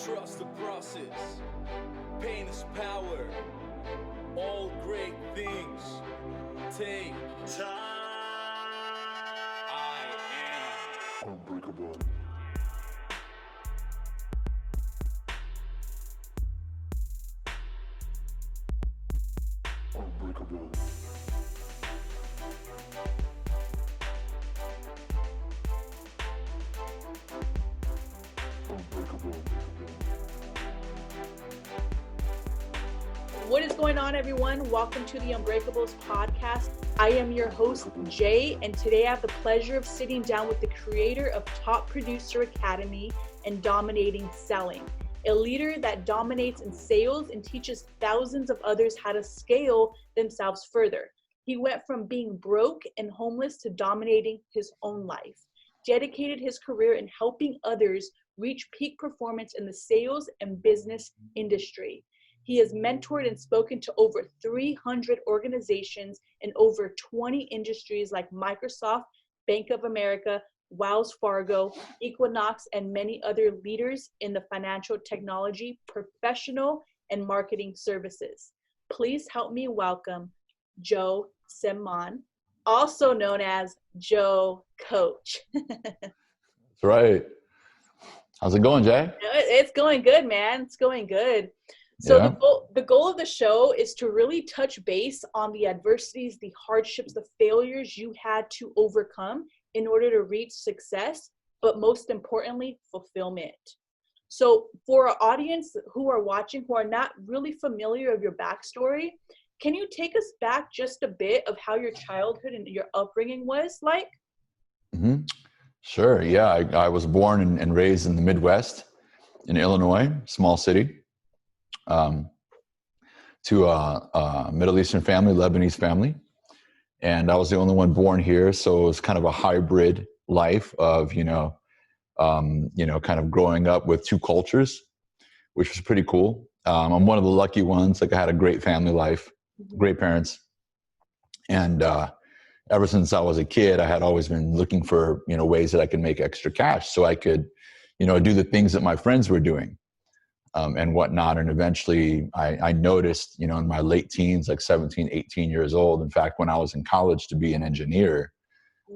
Trust the process. Pain is power. All great things take time. I am unbreakable. Unbreakable. What is going on, everyone? Welcome to the Unbreakables podcast. I am your host, Jay, and today I have the pleasure of sitting down with the creator of Top Producer Academy and Dominating Selling, a leader that dominates in sales and teaches thousands of others how to scale themselves further. He went from being broke and homeless to dominating his own life, dedicated his career in helping others reach peak performance in the sales and business industry. He has mentored and spoken to over 300 organizations in over 20 industries like Microsoft, Bank of America, Wells Fargo, Equinox, and many other leaders in the financial technology, professional, and marketing services. Please help me welcome Joe Semaan, also known as Joe Coach. That's right. How's it going, Jay? It's going good, man. It's going good. So Yeah. the goal of the show is to really touch base on the adversities, the hardships, the failures you had to overcome in order to reach success, but most importantly, fulfillment. So for our audience who are watching, who are not really familiar of your backstory, can you take us back just a bit of how your childhood and your upbringing was like? Mm-hmm. Sure. Yeah. I was born and raised in the Midwest in Illinois, small city, to a Middle Eastern family, Lebanese family. And I was the only one born here. So it was kind of a hybrid life of, kind of growing up with two cultures, which was pretty cool. I'm one of the lucky ones. Like I had a great family life, great parents. And, ever since I was a kid, I had always been looking for, ways that I could make extra cash so I could, do the things that my friends were doing, and whatnot. And eventually I noticed, in my late teens, like 17, 18 years old, in fact, when I was in college to be an engineer,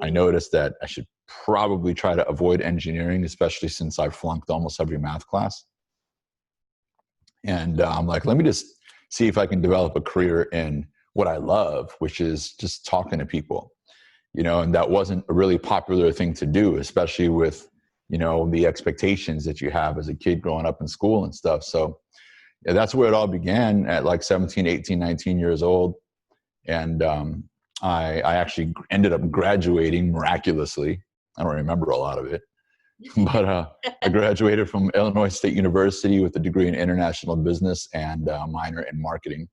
I noticed that I should probably try to avoid engineering, especially since I flunked almost every math class. And I'm like, let me just see if I can develop a career in what I love, which is just talking to people, and that wasn't a really popular thing to do, especially with, the expectations that you have as a kid growing up in school and stuff. So yeah, that's where it all began at like 17, 18, 19 years old. And I actually ended up graduating miraculously. I don't remember a lot of it, but I graduated from Illinois State University with a degree in international business and a minor in marketing.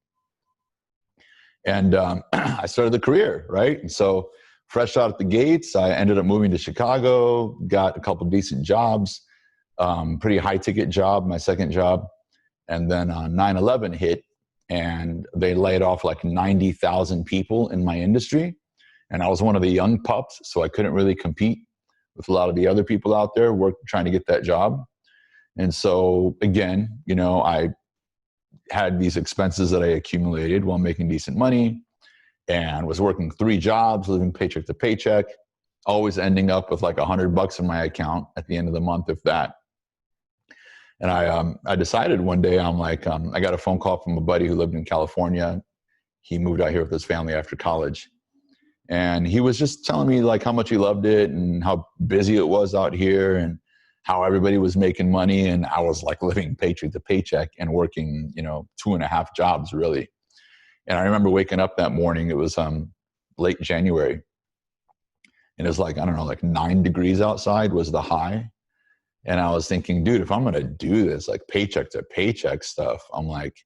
And I started the career, right? And so fresh out at the gates, I ended up moving to Chicago, got a couple decent jobs, pretty high ticket job, my second job. And then 9/11 hit and they laid off like 90,000 people in my industry. And I was one of the young pups, so I couldn't really compete with a lot of the other people out there trying to get that job. And so again, I had these expenses that I accumulated while making decent money and was working 3 jobs, living paycheck to paycheck, always ending up with like $100 in my account at the end of the month, if that. And I decided one day, I'm like, I got a phone call from a buddy who lived in California. He moved out here with his family after college. And he was just telling me like how much he loved it and how busy it was out here and how everybody was making money. And I was like living paycheck to paycheck and working, 2.5 jobs really. And I remember waking up that morning, it was late January. And it was like, I don't know, like 9 degrees outside was the high. And I was thinking, dude, if I'm going to do this like paycheck to paycheck stuff, I'm like,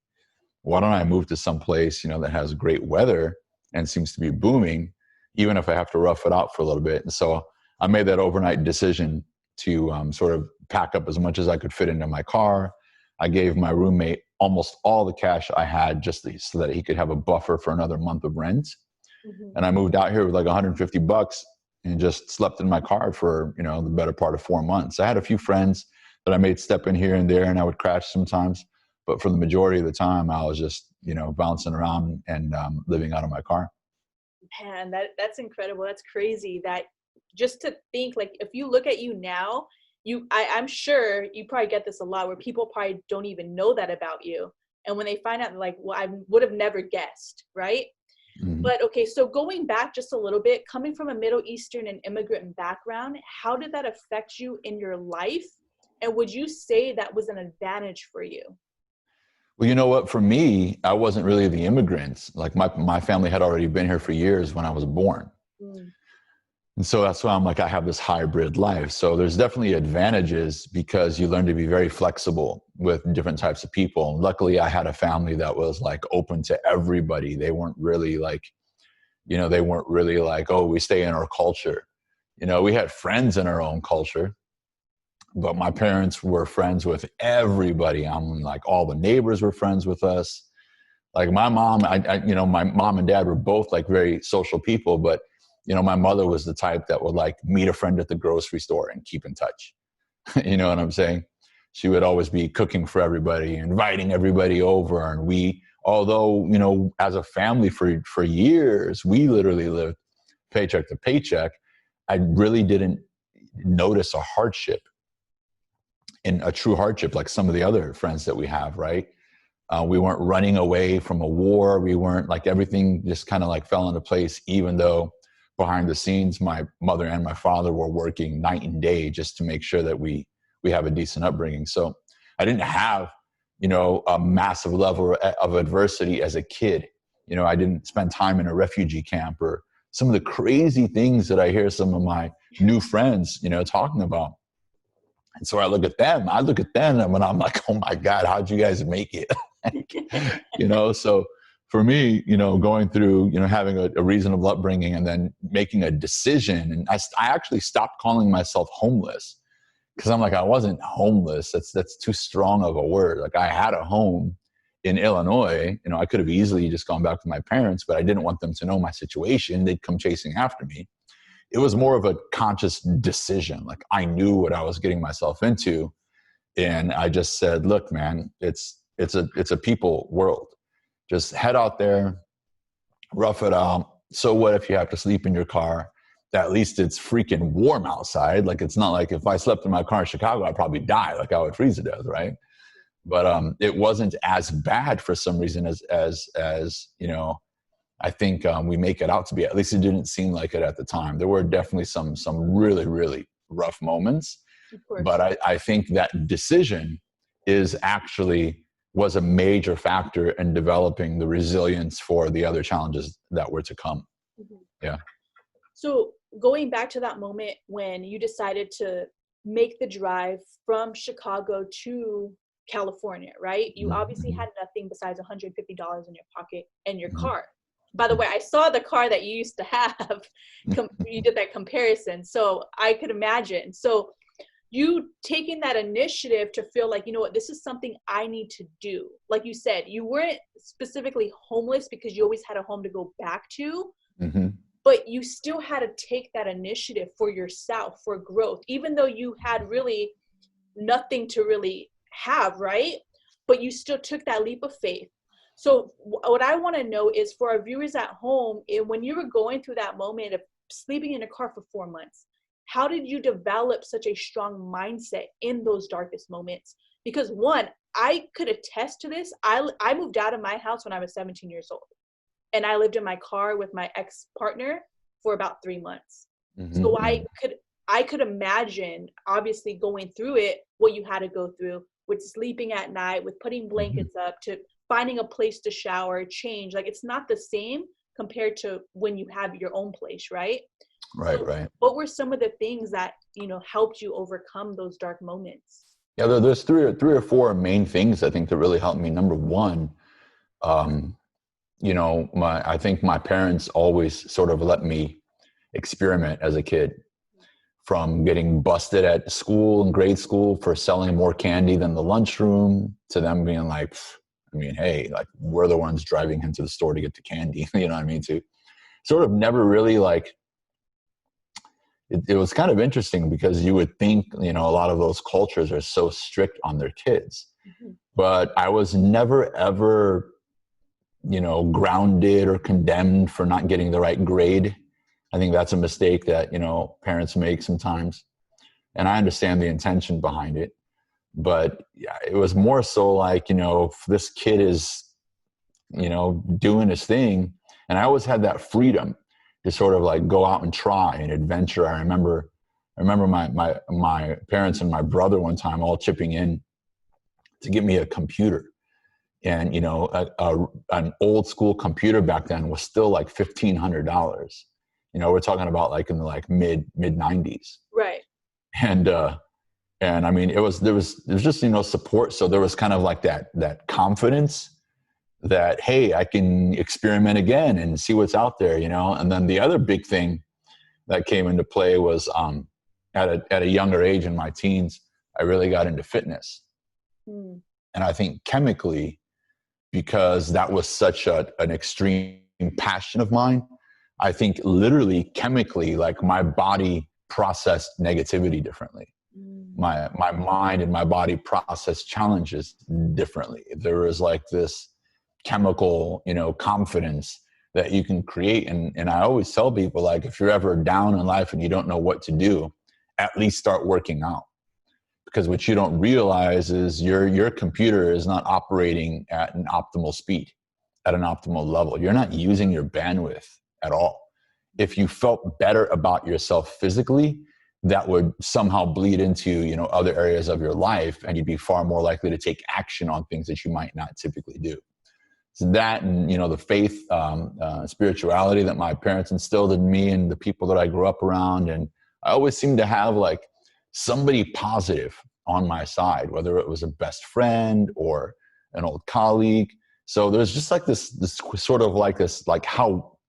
why don't I move to some place, that has great weather and seems to be booming, even if I have to rough it out for a little bit. And so I made that overnight decision to sort of pack up as much as I could fit into my car. I gave my roommate almost all the cash I had just so that he could have a buffer for another month of rent. Mm-hmm. And I moved out here with like $150 and just slept in my car for, the better part of 4 months. I had a few friends that I made step in here and there, and I would crash sometimes. But for the majority of the time, I was just, bouncing around and living out of my car. Man, that's incredible. That's crazy. That just to think, like, if you look at you now, I'm sure you probably get this a lot, where people probably don't even know that about you. And when they find out, like, well, I would have never guessed, right? Mm-hmm. But okay, so going back just a little bit, coming from a Middle Eastern and immigrant background, how did that affect you in your life? And would you say that was an advantage for you? Well, you know what? For me, I wasn't really the immigrant. Like my family had already been here for years when I was born. Mm. And so that's why I'm like, I have this hybrid life. So there's definitely advantages because you learn to be very flexible with different types of people. And luckily I had a family that was like open to everybody. They weren't really like, oh, we stay in our culture. We had friends in our own culture, but my parents were friends with everybody. I'm like, all the neighbors were friends with us. Like my mom, my mom and dad were both like very social people, but my mother was the type that would like meet a friend at the grocery store and keep in touch. You know what I'm saying? She would always be cooking for everybody, inviting everybody over. And we, although, as a family for years, we literally lived paycheck to paycheck. I really didn't notice a hardship, and a true hardship like some of the other friends that we have, right? We weren't running away from a war. We weren't like, everything just kind of like fell into place, even though behind the scenes, my mother and my father were working night and day just to make sure that we have a decent upbringing. So I didn't have, a massive level of adversity as a kid. I didn't spend time in a refugee camp, or some of the crazy things that I hear some of my new friends, talking about. And so I look at them and I'm like, oh my God, how'd you guys make it? So for me, going through, having a reasonable upbringing and then making a decision. And I actually stopped calling myself homeless, because I'm like, I wasn't homeless. That's too strong of a word. Like, I had a home in Illinois. I could have easily just gone back to my parents, but I didn't want them to know my situation. They'd come chasing after me. It was more of a conscious decision. Like, I knew what I was getting myself into. And I just said, look, man, it's a people world. Just head out there, rough it out. So what if you have to sleep in your car? At least it's freaking warm outside. Like, it's not like if I slept in my car in Chicago, I'd probably die. Like, I would freeze to death, right? But it wasn't as bad for some reason as I think we make it out to be. At least it didn't seem like it at the time. There were definitely some really, really rough moments. But I think that decision was a major factor in developing the resilience for the other challenges that were to come. Mm-hmm. Yeah. So going back to that moment when you decided to make the drive from Chicago to California, right? You obviously had nothing besides $150 in your pocket and your car. By the way, I saw the car that you used to have. You did that comparison. So I could imagine. So you taking that initiative to feel like, this is something I need to do. Like you said, you weren't specifically homeless because you always had a home to go back to, but you still had to take that initiative for yourself, for growth, even though you had really nothing to really have, right? But you still took that leap of faith. So what I want to know is, for our viewers at home, when you were going through that moment of sleeping in a car for 4 months, how did you develop such a strong mindset in those darkest moments? Because one, I could attest to this. I moved out of my house when I was 17 years old, and I lived in my car with my ex-partner for about 3 months. So I could imagine, obviously, going through it, what you had to go through with sleeping at night, with putting blankets up, to finding a place to shower, change. Like, it's not the same compared to when you have your own place, right? Right, so right. What were some of the things that, helped you overcome those dark moments? Yeah, there's three or four main things I think that really helped me. Number one, I think my parents always sort of let me experiment as a kid, from getting busted at school in grade school for selling more candy than the lunchroom, to them being like, hey, like, we're the ones driving him to the store to get the candy. You know what I mean? To sort of never really like it was kind of interesting because you would think, you know, a lot of those cultures are so strict on their kids, but I was never, ever, you know, grounded or condemned for not getting the right grade. I think that's a mistake that, you know, parents make sometimes. And I understand the intention behind it, but yeah, it was more so like, you know, if this kid is, you know, doing his thing. And I always had that freedom to sort of like go out and try and adventure. I remember my parents and my brother one time all chipping in to get me a computer. And, you know, an old school computer back then was still like $1,500. You know, we're talking about like in the like mid 90s. Right. And I mean, there was just, you know, support. So there was kind of like that confidence that, hey, I can experiment again and see what's out there, you know? And then the other big thing that came into play was at a younger age in my teens, I really got into fitness. And I think chemically, because that was such an extreme passion of mine, I think literally chemically, like my body processed negativity differently. My mind and my body processed challenges differently. There was like this chemical, you know, confidence that you can create. And I always tell people, like, if you're ever down in life and you don't know what to do, at least start working out. Because what you don't realize is your computer is not operating at an optimal speed, at an optimal level. You're not using your bandwidth at all. If you felt better about yourself physically, that would somehow bleed into, you know, other areas of your life, and you'd be far more likely to take action on things that you might not typically do. So that, and, you know, the faith, spirituality that my parents instilled in me and the people that I grew up around. And I always seemed to have like somebody positive on my side, whether it was a best friend or an old colleague. So there's just like this sort of like this, like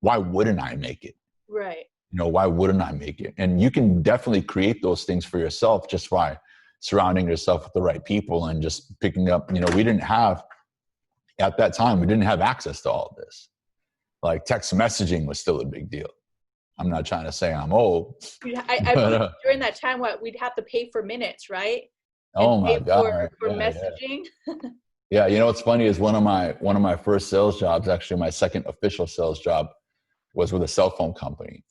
why wouldn't I make it? Right. You know, why wouldn't I make it? And you can definitely create those things for yourself just by surrounding yourself with the right people and just picking up, you know, at that time, we didn't have access to all of this. Like text messaging was still a big deal. I'm not trying to say I'm old. I believe during that time, we'd have to pay for minutes, right? Oh my God. For messaging. Yeah. You know, what's funny is one of my first sales jobs, actually my second official sales job, was with a cell phone company.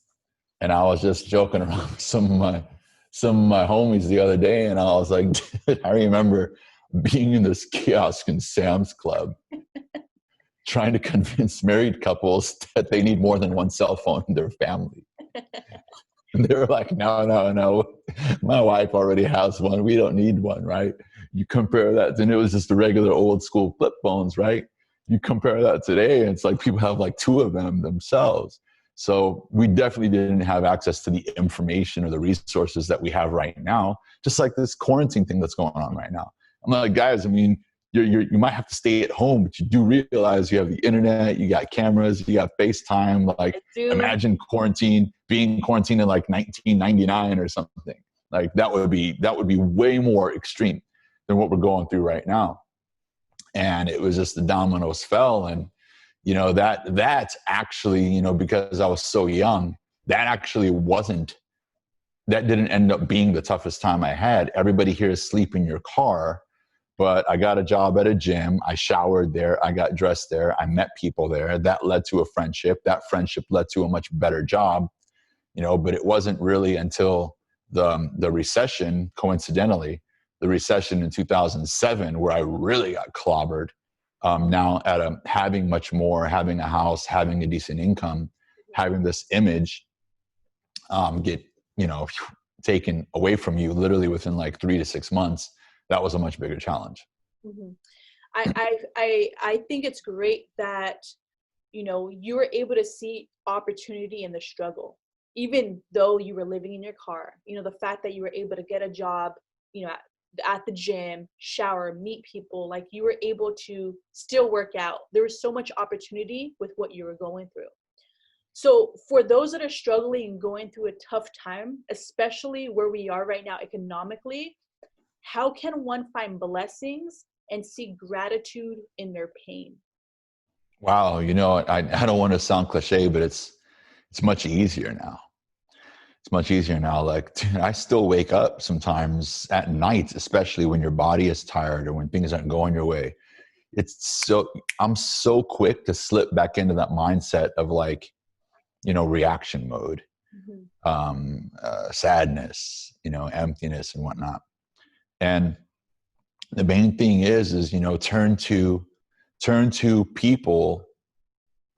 And I was just joking around with some of my homies the other day. And I was like, I remember being in this kiosk in Sam's Club, trying to convince married couples that they need more than one cell phone in their family. And they were like, no, my wife already has one. We don't need one, right? You compare that, and it was just the regular old school flip phones, right? You compare that today, and it's like people have like two of them themselves. So we definitely didn't have access to the information or the resources that we have right now, just like this quarantine thing that's going on right now. I'm like, guys, I mean, you might have to stay at home, but you do realize you have the internet, you got cameras, you got FaceTime. Like, imagine being quarantined in like 1999 or something. Like that would be way more extreme than what we're going through right now. And it was just the dominoes fell. And, you know, that's actually, you know, because I was so young, that didn't end up being the toughest time I had. Everybody here is asleep in your car. But I got a job at a gym. I showered there. I got dressed there. I met people there. That led to a friendship. That friendship led to a much better job, you know, but it wasn't really until the recession, coincidentally, the recession in 2007, where I really got clobbered. Now having much more, having a house, having a decent income, having this image get, you know, taken away from you literally within like 3 to 6 months. That was a much bigger challenge. Mm-hmm. I think it's great that, you know, you were able to see opportunity in the struggle, even though you were living in your car. You know, the fact that you were able to get a job, you know, at the gym, shower, meet people, like you were able to still work out. There was so much opportunity with what you were going through. So for those that are struggling and going through a tough time, especially where we are right now economically, how can one find blessings and see gratitude in their pain? Wow. You know, I don't want to sound cliche, but it's much easier now. It's much easier now. Like, dude, I still wake up sometimes at night, especially when your body is tired or when things aren't going your way. I'm so quick to slip back into that mindset of like, reaction mode, sadness, emptiness and whatnot. And the main thing is, turn to people.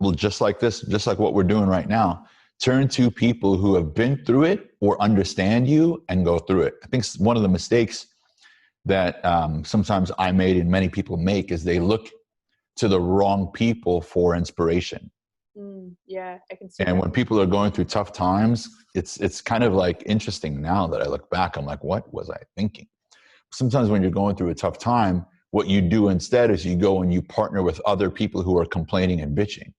Well, just like this, just like what we're doing right now, turn to people who have been through it or understand you and go through it. I think one of the mistakes that sometimes I made and many people make is they look to the wrong people for inspiration. Yeah, I can see and that. When people are going through tough times, it's kind of like interesting now that I look back, I'm like, what was I thinking? Sometimes when you're going through a tough time, what you do instead is you go and you partner with other people who are complaining and bitching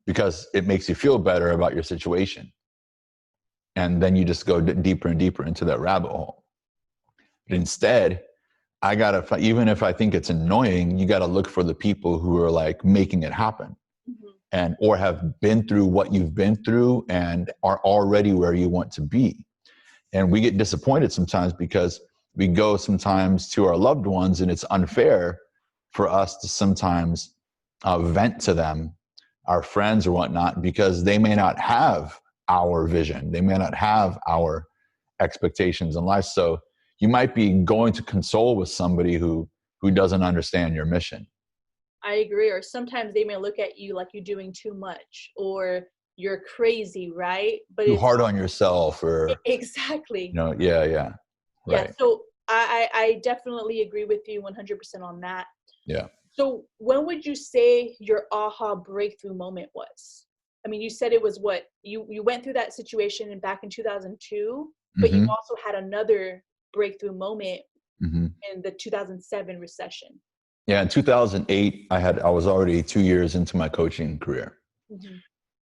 because it makes you feel better about your situation. And then you just go deeper and deeper into that rabbit hole. But instead, even if I think it's annoying, you got to look for the people who are like making it happen or have been through what you've been through and are already where you want to be. And we get disappointed sometimes because we go sometimes to our loved ones and it's unfair for us to sometimes vent to them, our friends or whatnot, because they may not have our vision. They may not have our expectations in life. So you might be going to console with somebody who doesn't understand your mission. I agree. Or sometimes they may look at you like you're doing too much or you're crazy, right? But Too hard on yourself or exactly. Yeah. Right. Yeah. So I definitely agree with you 100% on that. Yeah. So when would you say your aha breakthrough moment was? I mean, you said it was what you went through that situation back in 2002, but you also had another breakthrough moment in the 2007 recession. Yeah, in 2008, I was already 2 years into my coaching career.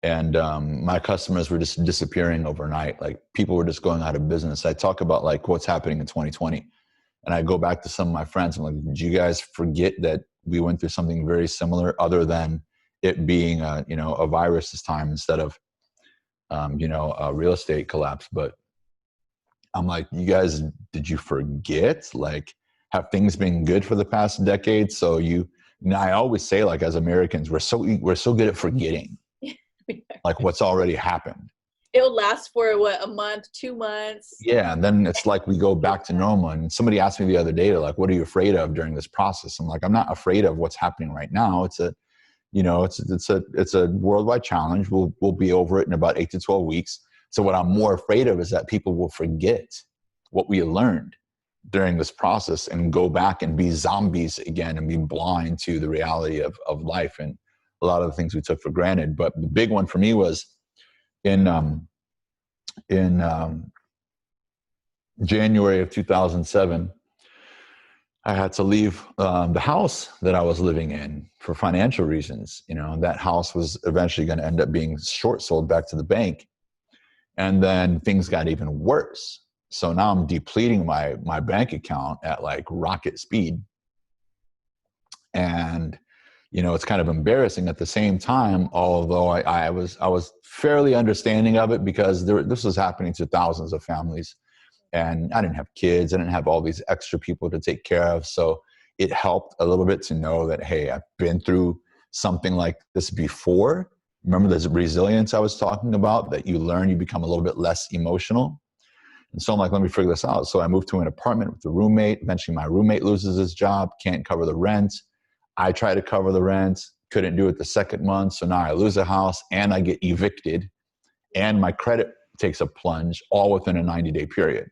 And my customers were just disappearing overnight. Like people were just going out of business. I talk about like what's happening in 2020. And I go back to some of my friends. I'm like, did you guys forget that we went through something very similar other than it being a virus this time instead of, a real estate collapse? But I'm like, you guys, did you forget? Like, have things been good for the past decade? So I always say, like, as Americans, we're so good at forgetting, like what's already happened. It'll last for what, a month, 2 months. Yeah, and then it's like we go back to normal. And somebody asked me the other day, like, what are you afraid of during this process? I'm like, I'm not afraid of what's happening right now. It's a worldwide challenge. We'll be over it in about 8 to 12 weeks. So what I'm more afraid of is that people will forget what we learned during this process and go back and be zombies again and be blind to the reality of life and a lot of the things we took for granted. But the big one for me was in January of 2007, I had to leave the house that I was living in for financial reasons. That house was eventually going to end up being short sold back to the bank. And then things got even worse. So now I'm depleting my bank account at like rocket speed. And, it's kind of embarrassing at the same time, although I was fairly understanding of it because this was happening to thousands of families. And I didn't have kids. I didn't have all these extra people to take care of. So it helped a little bit to know that, hey, I've been through something like this before. Remember there's resilience I was talking about, that you learn, you become a little bit less emotional. And so I'm like, let me figure this out. So I moved to an apartment with a roommate. Eventually my roommate loses his job, can't cover the rent. I try to cover the rent, couldn't do it the second month. So now I lose a house and I get evicted and my credit takes a plunge all within a 90-day period.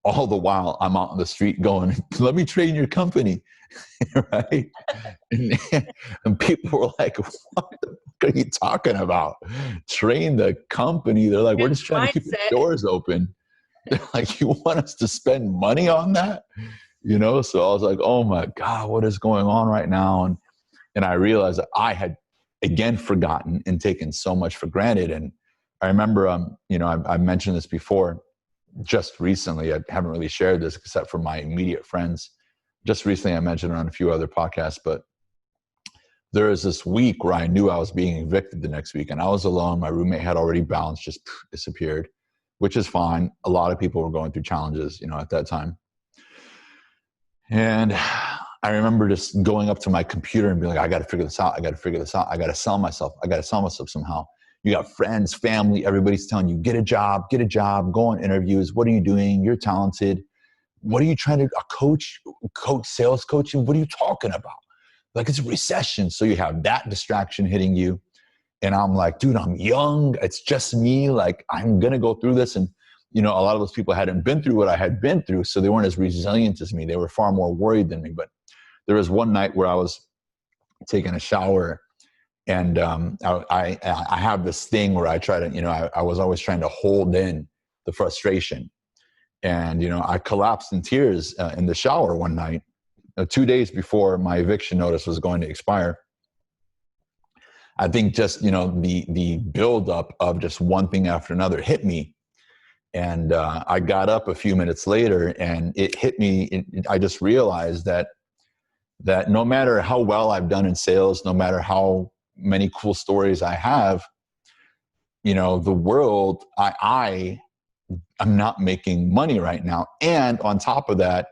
All the while I'm out on the street going, let me trade in your company, right? And people were like, what the fuck are you talking about? Train the company? They're like, we're just trying to keep the doors open. They're like, you want us to spend money on that? So I was like, oh my God, what is going on right now? And I realized that I had, again, forgotten and taken so much for granted. And I remember, I mentioned this before, just recently. I haven't really shared this except for my immediate friends. Just recently, I mentioned it on a few other podcasts, but there was this week where I knew I was being evicted the next week, and I was alone. My roommate had already bounced, just disappeared, which is fine. A lot of people were going through challenges, at that time. And I remember just going up to my computer and being like, I got to figure this out. I got to figure this out. I got to sell myself. I got to sell myself somehow. You got friends, family, everybody's telling you, get a job, go on interviews. What are you doing? You're talented. What are you trying to, a coach, sales coaching? What are you talking about? Like, it's a recession. So you have that distraction hitting you. And I'm like, dude, I'm young. It's just me. Like, I'm going to go through this. And, a lot of those people hadn't been through what I had been through. So they weren't as resilient as me. They were far more worried than me. But there was one night where I was taking a shower, and I have this thing where I try to, I was always trying to hold in the frustration. And, I collapsed in tears in the shower one night, 2 days before my eviction notice was going to expire. I think just, the buildup of just one thing after another hit me. And I got up a few minutes later, and it hit me. I just realized that no matter how well I've done in sales, no matter how many cool stories I have, the world, I'm not making money right now. And on top of that,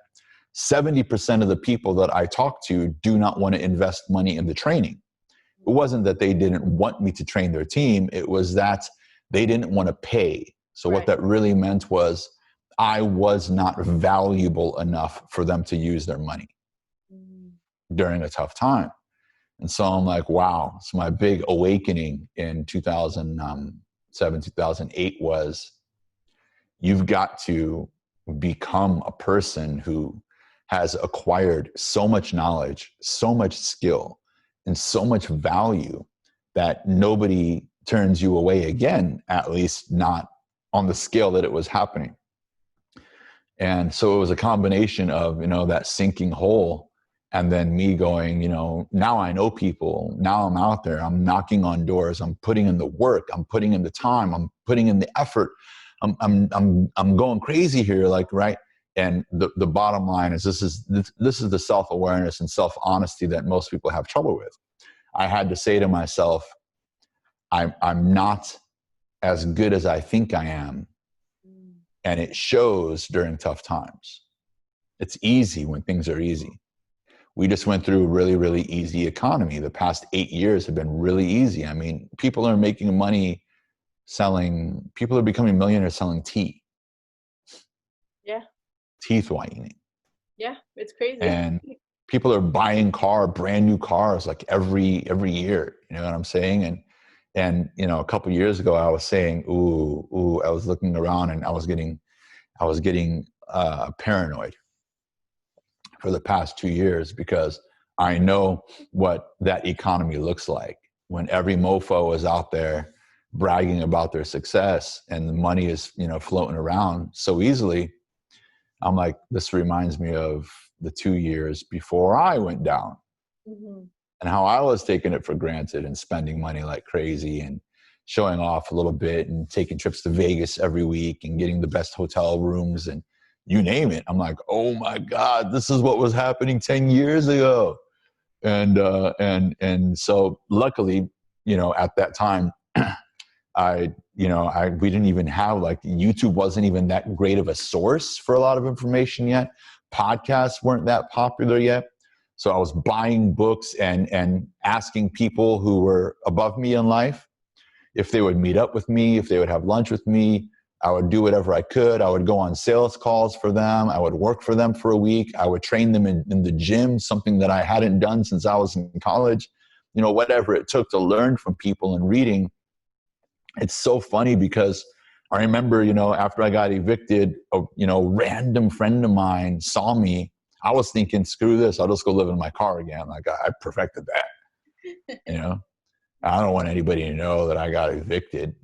70% of the people that I talk to do not want to invest money in the training. It wasn't that they didn't want me to train their team. It was that they didn't want to pay. So what that really meant was I was not valuable enough for them to use their money during a tough time. And so I'm like, wow. So my big awakening in 2007, 2008 was, you've got to become a person who has acquired so much knowledge, so much skill, and so much value that nobody turns you away again, at least not on the scale that it was happening. And so it was a combination of, that sinking hole, and then me going, now I know people, now I'm out there, I'm knocking on doors, I'm putting in the work, I'm putting in the time, I'm putting in the effort, I'm going crazy here, like, right? And the bottom line is this is the self-awareness and self-honesty that most people have trouble with. I had to say to myself, I'm not as good as I think I am. And it shows during tough times. It's easy when things are easy. We just went through a really, really easy economy. The past 8 years have been really easy. I mean, people are making money people are becoming millionaires selling tea. Yeah. Teeth whitening. Yeah, it's crazy. And people are buying brand new cars, like every year. You know what I'm saying? And a couple of years ago, I was saying, ooh, I was looking around, and I was getting paranoid for the past 2 years, because I know what that economy looks like when every mofo is out there bragging about their success and the money is, floating around so easily. I'm like, this reminds me of the 2 years before I went down. Mm-hmm. And how I was taking it for granted and spending money like crazy and showing off a little bit and taking trips to Vegas every week and getting the best hotel rooms and you name it. I'm like, oh my God, this is what was happening 10 years ago. And so luckily, at that time, we didn't even have, like, YouTube wasn't even that great of a source for a lot of information yet. Podcasts weren't that popular yet. So I was buying books and asking people who were above me in life if they would meet up with me, if they would have lunch with me. I would do whatever I could. I would go on sales calls for them. I would work for them for a week. I would train them in the gym, something that I hadn't done since I was in college. Whatever it took to learn from people and reading. It's so funny because I remember, after I got evicted, a random friend of mine saw me. I was thinking, screw this, I'll just go live in my car again. Like, I perfected that, I don't want anybody to know that I got evicted,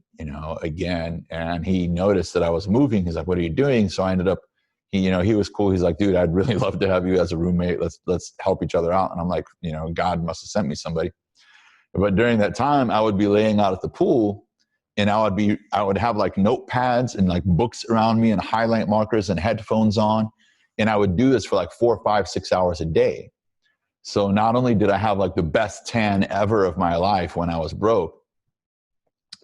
again. And he noticed that I was moving. He's like, what are you doing? So I ended up, he was cool. He's like, dude, I'd really love to have you as a roommate. Let's help each other out. And I'm like, God must have sent me somebody. But during that time, I would be laying out at the pool, and I would have like notepads and like books around me and highlight markers and headphones on. And I would do this for like 4, 5, 6 hours a day. So not only did I have like the best tan ever of my life when I was broke,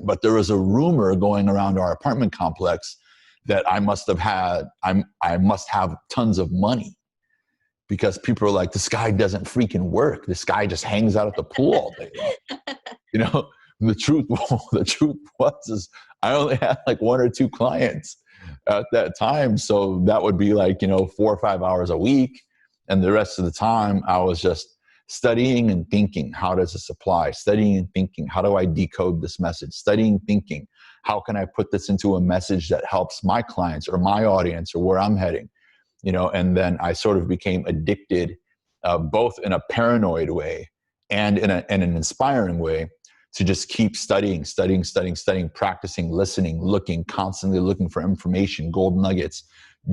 but there was a rumor going around our apartment complex that I must have tons of money, because people are like, this guy doesn't freaking work. This guy just hangs out at the pool all day long. You know, the truth was is I only had like 1 or 2 clients at that time. So that would be like, 4 or 5 hours a week. And the rest of the time I was just studying and thinking, how does this apply? Studying and thinking, how do I decode this message? Studying, thinking, how can I put this into a message that helps my clients or my audience or where I'm heading? And then I sort of became addicted, both in a paranoid way and in an inspiring way, to just keep studying, practicing, listening, looking, constantly looking for information, gold nuggets,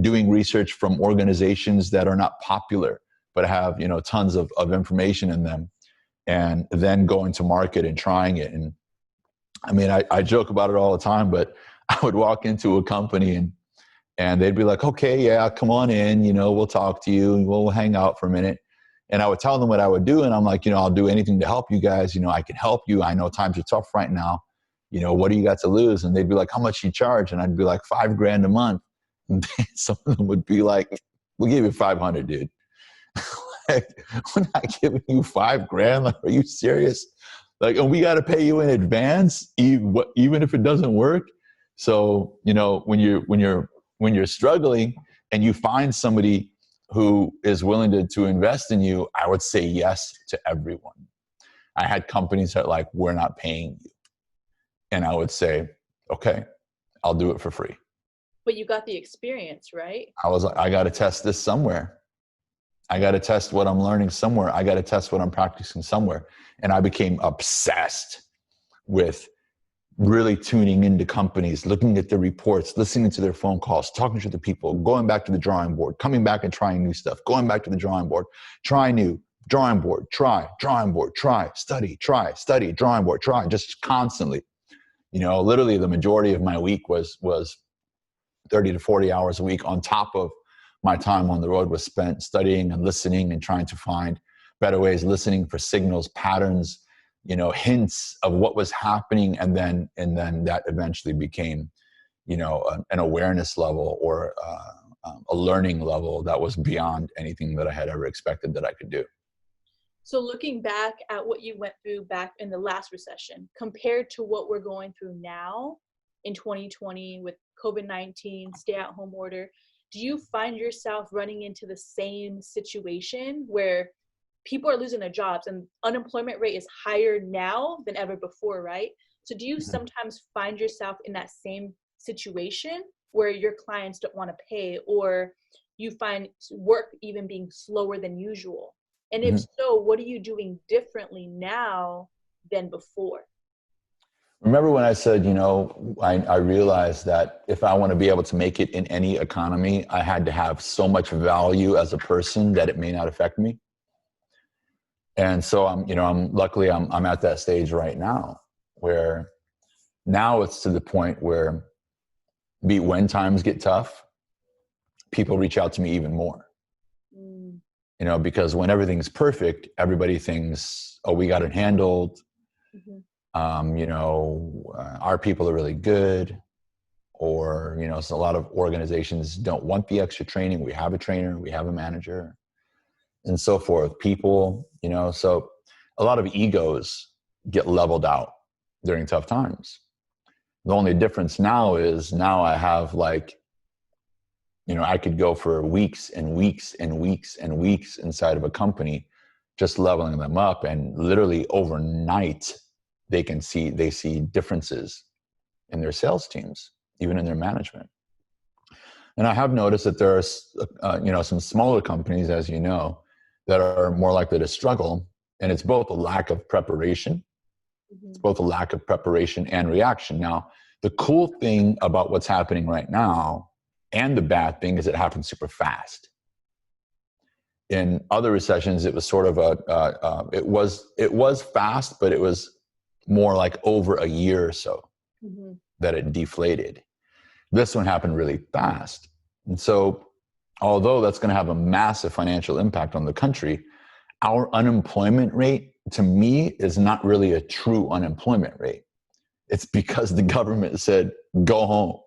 doing research from organizations that are not popular, but have, tons of information in them, and then going to market and trying it. And I mean, I joke about it all the time, but I would walk into a company and they'd be like, okay, yeah, come on in, we'll talk to you, we'll hang out for a minute. And I would tell them what I would do. And I'm like, I'll do anything to help you guys. I can help you. I know times are tough right now. What do you got to lose? And they'd be like, how much you charge? And I'd be like, $5,000 a month. And some of them would be like, we'll give you 500, dude. Like, we're not giving you $5,000. Like, are you serious? Like, and we got to pay you in advance, even if it doesn't work. So, when you're struggling and you find somebody who is willing to invest in you, I would say yes to everyone. I had companies that like, we're not paying you. And I would say, okay, I'll do it for free. But you got the experience, right? I was like, I got to test this somewhere. I got to test what I'm learning somewhere. I got to test what I'm practicing somewhere. And I became obsessed with really tuning into companies, looking at their reports, listening to their phone calls, talking to the people, going back to the drawing board, coming back and trying new stuff, going back to the drawing board, try new, drawing board, try, drawing board, try, study, drawing board, try, just constantly. Literally the majority of my week was 30 to 40 hours a week on top of my time on the road was spent studying and listening and trying to find better ways, listening for signals, patterns, hints of what was happening. And then that eventually became, an awareness level or a learning level that was beyond anything that I had ever expected that I could do. So looking back at what you went through back in the last recession, compared to what we're going through now in 2020 with COVID-19, stay-at-home order, do you find yourself running into the same situation where people are losing their jobs and unemployment rate is higher now than ever before, right? So do you sometimes find yourself in that same situation where your clients don't want to pay, or you find work even being slower than usual? And if so, what are you doing differently now than before? Remember when I said, I realized that if I want to be able to make it in any economy, I had to have so much value as a person that it may not affect me. And so I'm at that stage right now where now it's to the point where when times get tough, people reach out to me even more. Because when everything's perfect, everybody thinks, oh, we got it handled. Our people are really good. Or, so a lot of organizations don't want the extra training. We have a trainer, we have a manager, and so forth. People, so a lot of egos get leveled out during tough times. The only difference now is I have I could go for weeks and weeks and weeks and weeks inside of a company, just leveling them up, and literally overnight they see differences in their sales teams, even in their management. And I have noticed that there are, some smaller companies, as you know, that are more likely to struggle. And it's both a lack of preparation. It's both a lack of preparation and reaction. Now, the cool thing about what's happening right now, and the bad thing, is it happens super fast. In other recessions, it was sort of it was fast, but it was more like over a year or so that it deflated. This one happened really fast. And so although that's going to have a massive financial impact on the country, our unemployment rate, to me, is not really a true unemployment rate. It's because the government said, go home.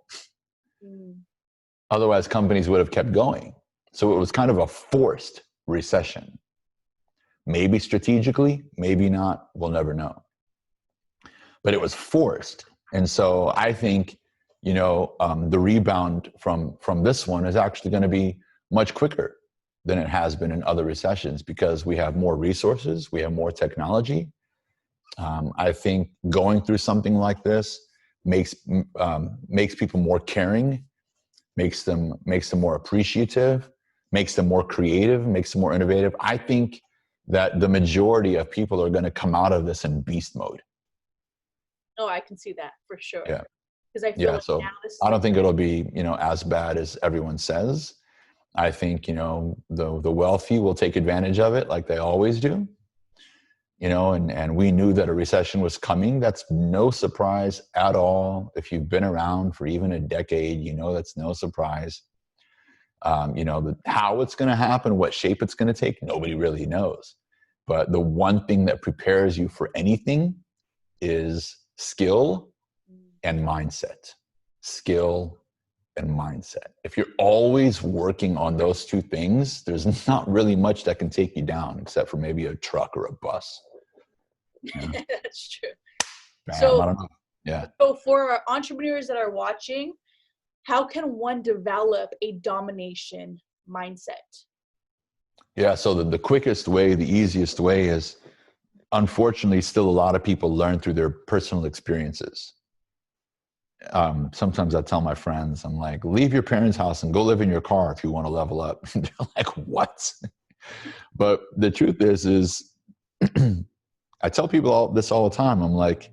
Otherwise, companies would have kept going. So it was kind of a forced recession. Maybe strategically, maybe not. We'll never know. But it was forced. And so I think, the rebound from this one is actually going to be much quicker than it has been in other recessions because we have more resources, we have more technology. I think going through something like this makes people more caring, makes them more appreciative, makes them more creative, makes them more innovative. I think that the majority of people are going to come out of this in beast mode. Oh, I can see that for sure. Yeah. Because I feel like so now this I don't think it'll be, as bad as everyone says. I think, the wealthy will take advantage of it like they always do. And we knew that a recession was coming. That's no surprise at all. If you've been around for even a decade, that's no surprise. How it's going to happen, what shape it's going to take, nobody really knows. But the one thing that prepares you for anything is skill and mindset. Skill and mindset. If you're always working on those two things, there's not really much that can take you down except for maybe a truck or a bus. That's true. Bam, So, I don't know. Yeah. So for our entrepreneurs that are watching, how can one develop a domination mindset? Yeah, so the quickest way, the easiest way is, unfortunately, still a lot of people learn through their personal experiences. Sometimes I tell my friends, I'm like, leave your parents' house and go live in your car if you want to level up. They're like, what? But the truth is I tell people this all the time. I'm like,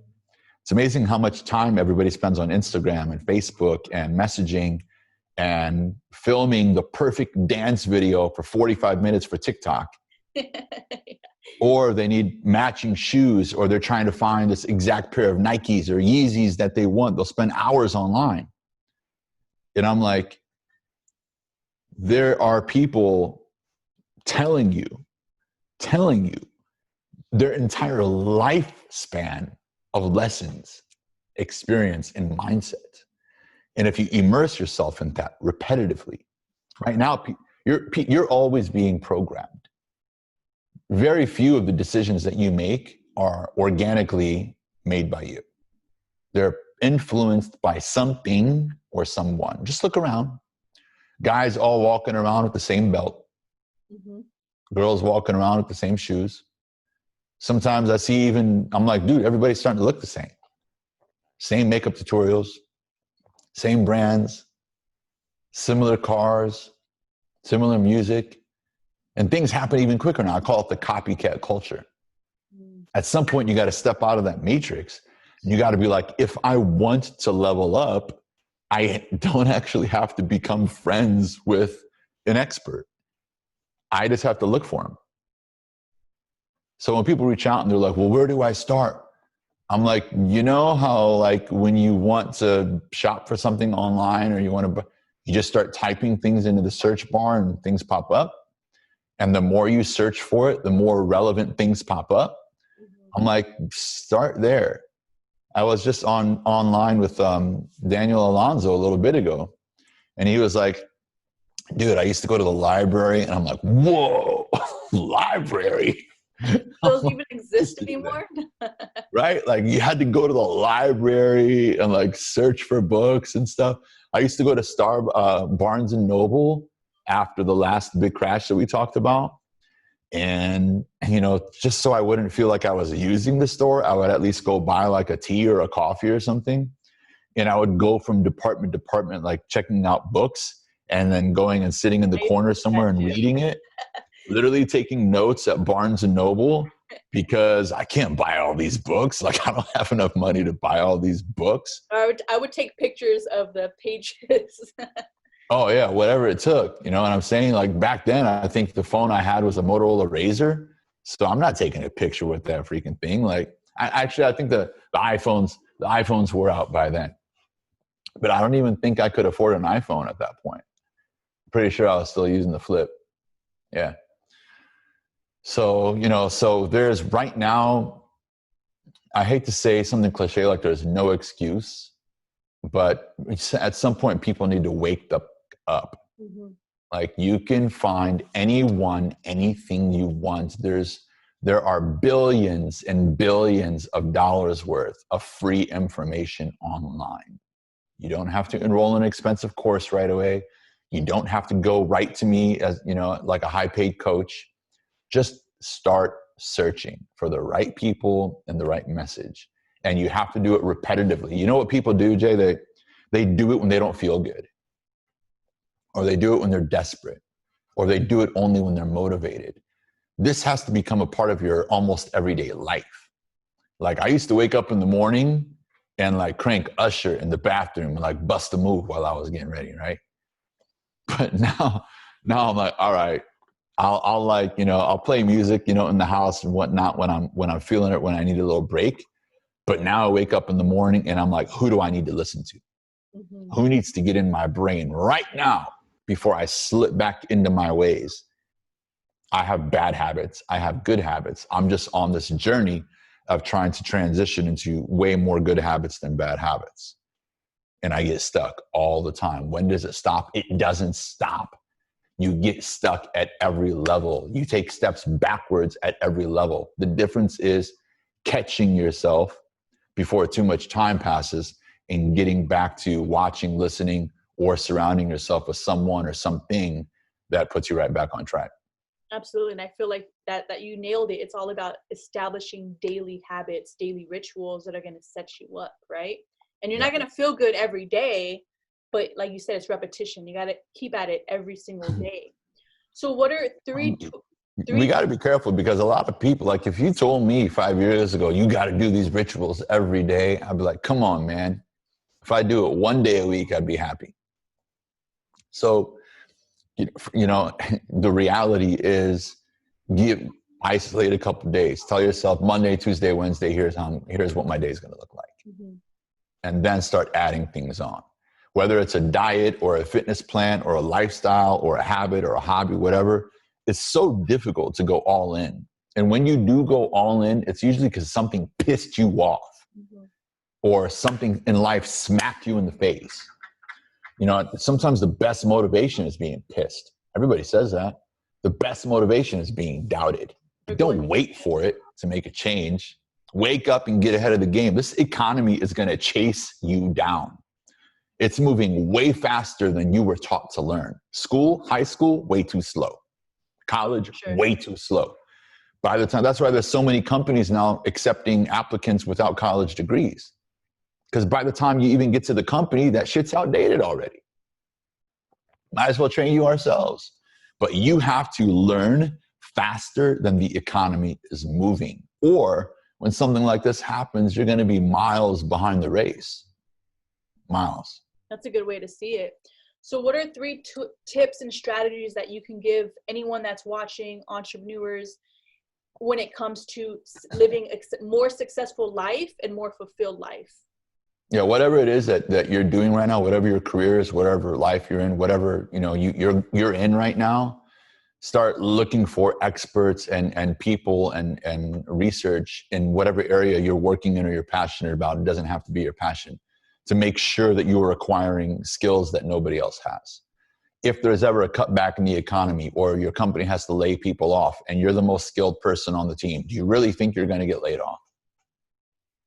it's amazing how much time everybody spends on Instagram and Facebook and messaging and filming the perfect dance video for 45 minutes for TikTok. Or they need matching shoes, or they're trying to find this exact pair of Nikes or Yeezys that they want. They'll spend hours online. And I'm like, there are people telling you their entire lifespan of lessons, experience, and mindset. And if you immerse yourself in that repetitively, right now, you're always being programmed. Very few of the decisions that you make are organically made by you. They're influenced by something or someone. Just look around. Guys all walking around with the same belt. Mm-hmm. Girls walking around with the same shoes. Sometimes I see I'm like, dude, everybody's starting to look the same. Same makeup tutorials, same brands, similar cars, similar music. And things happen even quicker now. I call it the copycat culture. At some point, you got to step out of that matrix. You got to be like, if I want to level up, I don't actually have to become friends with an expert. I just have to look for them. So when people reach out and they're like, well, where do I start? I'm like, how like when you want to shop for something online or you just start typing things into the search bar and things pop up. And the more you search for it, the more relevant things pop up. I'm like, start there. I was just online with Daniel Alonso a little bit ago. And he was like, dude, I used to go to the library. And I'm like, whoa, library? Those even exist anymore? Right? Like you had to go to the library and like search for books and stuff. I used to go to Barnes and Noble after the last big crash that we talked about. And, just so I wouldn't feel like I was using the store, I would at least go buy like a tea or a coffee or something. And I would go from department to department, like checking out books and then going and sitting in the corner somewhere and reading it. Literally taking notes at Barnes and Noble because I can't buy all these books. Like I don't have enough money to buy all these books. I would take pictures of the pages. Oh yeah, whatever it took, and I'm saying like back then, I think the phone I had was a Motorola Razr. So I'm not taking a picture with that freaking thing. Like I think the iPhones were out by then, but I don't even think I could afford an iPhone at that point. Pretty sure I was still using the flip. Yeah. So, so there's right now, I hate to say something cliche like there's no excuse, but at some point people need to wake up. Mm-hmm. Like you can find anyone, anything you want. There are billions and billions of dollars worth of free information online. You don't have to enroll in an expensive course right away. You don't have to go right to me as, like a high paid coach. Just start searching for the right people and the right message. And you have to do it repetitively. You know what people do, Jay? They do it when they don't feel good, or they do it when they're desperate, or they do it only when they're motivated. This has to become a part of your almost everyday life. Like I used to wake up in the morning and like crank Usher in the bathroom and like bust a move while I was getting ready, right? But now I'm like, all right, I'll like, I'll play music, in the house and whatnot when I'm feeling it, when I need a little break. But now I wake up in the morning and I'm like, who do I need to listen to? Mm-hmm. Who needs to get in my brain right now before I slip back into my ways? I have bad habits. I have good habits. I'm just on this journey of trying to transition into way more good habits than bad habits. And I get stuck all the time. When does it stop? It doesn't stop. You get stuck at every level. You take steps backwards at every level. The difference is catching yourself before too much time passes and getting back to watching, listening, or surrounding yourself with someone or something that puts you right back on track. Absolutely. And I feel like that you nailed it. It's all about establishing daily habits, daily rituals that are going to set you up, right? And you're not going to feel good every day, but like you said, it's repetition. You got to keep at it every single day. So what are three? We got to be careful because a lot of people, like if you told me 5 years ago, you got to do these rituals every day, I'd be like, come on, man. If I do it one day a week, I'd be happy. So, the reality is isolate a couple of days. Tell yourself Monday, Tuesday, Wednesday, here's what my day is going to look like. Mm-hmm. And then start adding things on. Whether it's a diet or a fitness plan or a lifestyle or a habit or a hobby, whatever, it's so difficult to go all in. And when you do go all in, it's usually because something pissed you off. Mm-hmm. Or something in life smacked you in the face. Sometimes the best motivation is being pissed. Everybody says that. The best motivation is being doubted. Don't wait for it to make a change. Wake up and get ahead of the game. This economy is going to chase you down. It's moving way faster than you were taught to learn. School, high school, way too slow. College, way too slow. By the time, that's why there's so many companies now accepting applicants without college degrees. Because by the time you even get to the company, that shit's outdated already. Might as well train you ourselves. But you have to learn faster than the economy is moving. Or when something like this happens, you're going to be miles behind the race. Miles. That's a good way to see it. So what are three tips and strategies that you can give anyone that's watching, entrepreneurs, when it comes to living a more successful life and more fulfilled life? Yeah, whatever it is that you're doing right now, whatever your career is, whatever life you're in, whatever you're in right now, start looking for experts and people and research in whatever area you're working in or you're passionate about. It doesn't have to be your passion, to make sure that you are acquiring skills that nobody else has. If there's ever a cutback in the economy or your company has to lay people off and you're the most skilled person on the team, do you really think you're going to get laid off?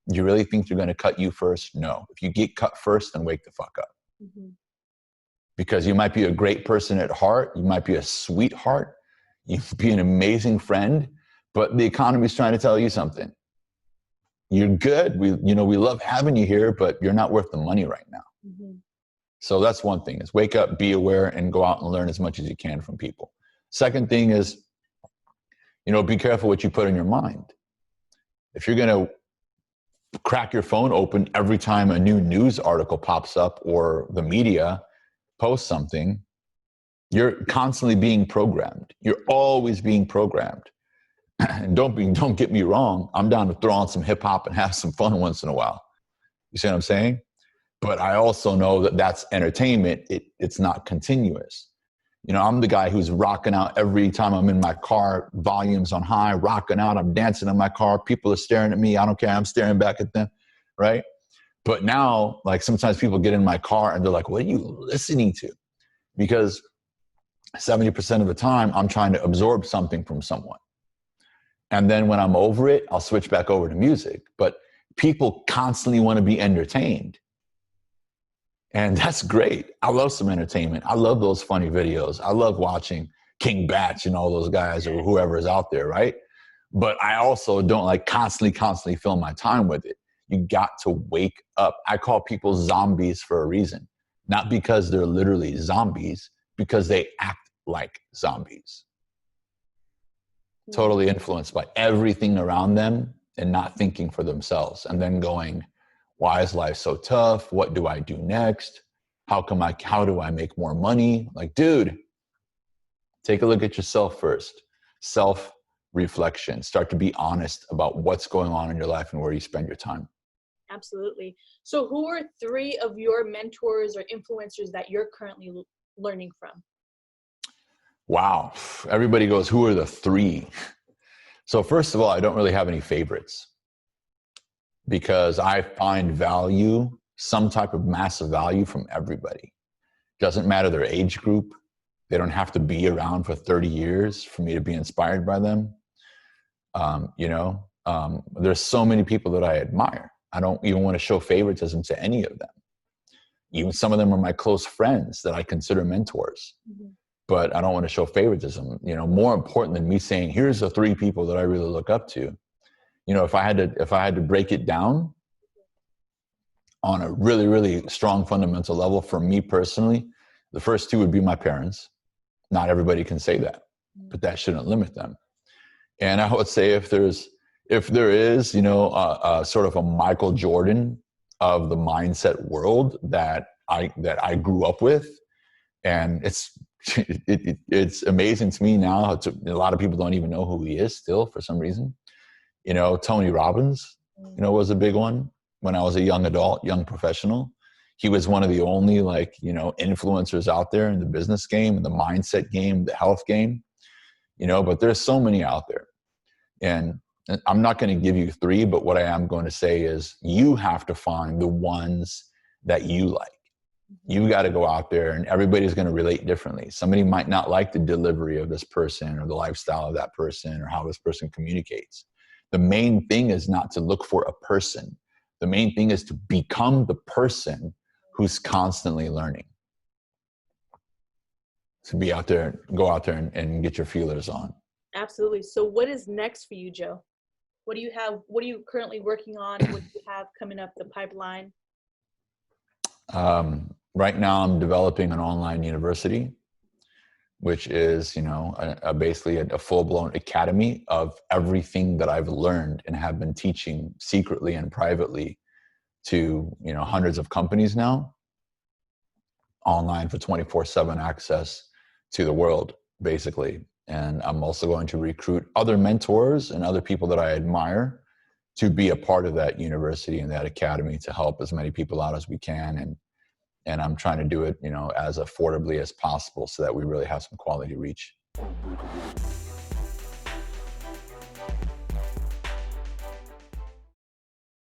Do you really think they're going to cut you first? No. If you get cut first, then wake the fuck up. Mm-hmm. Because you might be a great person at heart. You might be a sweetheart. You might be an amazing friend, but the economy is trying to tell you something. You're good. We love having you here, but you're not worth the money right now. Mm-hmm. So that's one thing, is wake up, be aware, and go out and learn as much as you can from people. Second thing is, be careful what you put in your mind. If you're going to crack your phone open every time a new news article pops up or the media posts something, you're constantly being programmed. You're always being programmed. And don't get me wrong, I'm down to throw on some hip hop and have some fun once in a while. You see what I'm saying? But I also know that that's entertainment. It's not continuous. You know, I'm the guy who's rocking out every time I'm in my car, volumes on high, rocking out. I'm dancing in my car. People are staring at me. I don't care. I'm staring back at them, right? But now, like sometimes people get in my car and they're like, what are you listening to? Because 70% of the time I'm trying to absorb something from someone. And then when I'm over it, I'll switch back over to music. But people constantly want to be entertained. And that's great. I love some entertainment. I love those funny videos. I love watching King Batch and all those guys or whoever is out there, right? But I also don't like constantly fill my time with it. You got to wake up. I call people zombies for a reason. Not because they're literally zombies, because they act like zombies. Totally influenced by everything around them and not thinking for themselves. And then going, why is life so tough? What do I do next? How do I make more money? Like, dude, take a look at yourself first. Self-reflection. Start to be honest about what's going on in your life and where you spend your time. Absolutely. So who are 3 of your mentors or influencers that you're currently learning from? Wow. Everybody goes, who are the 3? So first of all, I don't really have any favorites, because I find value, some type of massive value from everybody. Doesn't matter their age group. They don't have to be around for 30 years for me to be inspired by them. There's so many people that I admire. I don't even want to show favoritism to any of them. Even some of them are my close friends that I consider mentors. Mm-hmm. But I don't want to show favoritism. You know, more important than me saying, here's the 3 people that I really look up to. You know, if I had to break it down on a really, really strong fundamental level, for me personally, the first 2 would be my parents. Not everybody can say that, but that shouldn't limit them. And I would say if there is, you know, sort of a Michael Jordan of the mindset world that I grew up with, and it's amazing to me now. A lot of people don't even know who he is still for some reason. You know, Tony Robbins, you know, was a big one when I was a young adult, young professional. He was one of the only, like, you know, influencers out there in the business game, the mindset game, the health game, you know, but there's so many out there. And I'm not going to give you 3, but what I am going to say is you have to find the ones that you like. You got to go out there, and everybody's going to relate differently. Somebody might not like the delivery of this person or the lifestyle of that person or how this person communicates. The main thing is not to look for a person. The main thing is to become the person who's constantly learning. To be out there, go out there and get your feelers on. Absolutely. So what is next for you, Joe? What do you have? What are you currently working on? What do you have coming up the pipeline? Right now I'm developing an online university, which is, you know, basically a full-blown academy of everything that I've learned and have been teaching secretly and privately to, you know, hundreds of companies now, online for 24/7 access to the world, basically. And I'm also going to recruit other mentors and other people that I admire to be a part of that university and that academy to help as many people out as we can. And I'm trying to do it, you know, as affordably as possible so that we really have some quality reach.